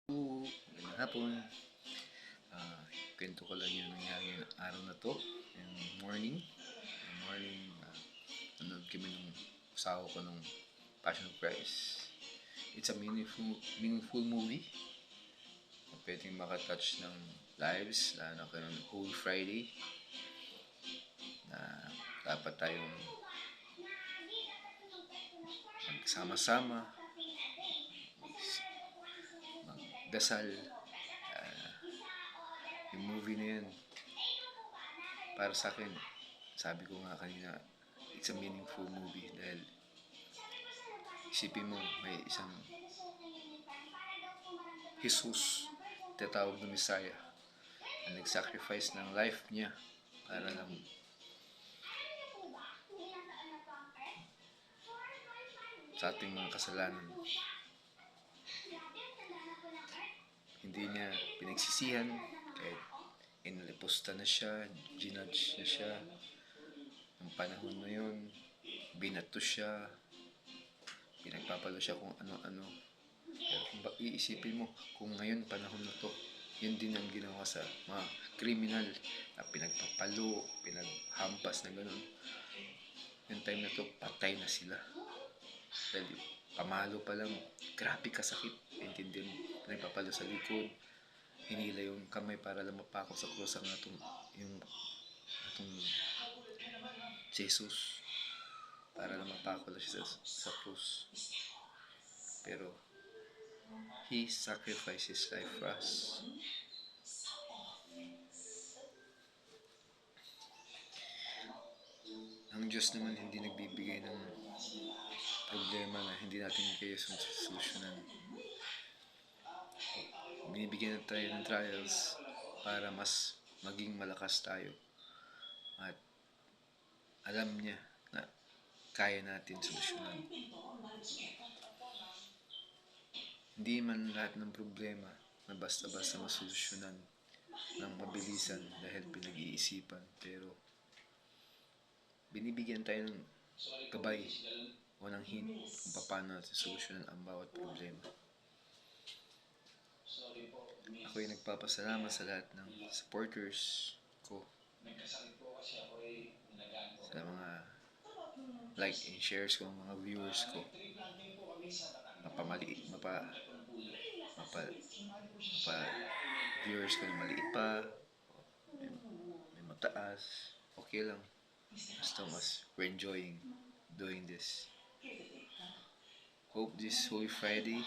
Magandang hapon. Kwento ko lang yung nangyari ng araw na to. Yung morning. Nanood kami ng asawa ko ng Passion of Christ. It's a meaningful movie. Pwedeng makatouch ng lives, lalo na kayo ng Holy Friday. Na dapat tayong magsama-sama, magdasal. Yung movie na yan, para sa akin, sabi ko nga kanina, it's a meaningful movie dahil isipin mo may isang Jesus, tatawag ng Messiah, na nag-sacrifice ng life niya para lang sa ating mga kasalanan. Hindi niya pinagsisihan kahit inalipusta na siya, ginudge na siya. Ang panahon na yun, binato siya, pinagpapalo siya kung ano-ano. Pero kung iisipin mo, kung ngayon panahon na to, yun din ang ginawa sa mga kriminal na pinagpapalo, pinaghampas na gano'n. Yung time na to, patay na sila. Dahil pamalo pa lang, grabe kasakit. Intindihan mo, pinagpapalo sa likod, hinila yung kamay para lang mapako sa krus ang atong Jesus, para lang mapako lang siya sa krus. Pero He sacrificed His life for us. Ang Diyos naman hindi nagbibigay ng problema na hindi natin kaya solusyonan. Binibigyan na tayo ng trials para mas maging malakas tayo. At alam niya na kaya natin solusyonan. Hindi man lahat ng problema na basta-basta masolusyonan ng mabilisan dahil pinag-iisipan. Pero binibigyan tayo ng gabay o ng hint kung paano natin solusyonan ang bawat problema. Ako ay nagpapasalamat sa lahat ng supporters ko, sa mga like and shares ko, mga viewers ko, viewers ko na maliit pa, may mataas, okay lang. Basta mas we're enjoying doing this. Hope this Holy Friday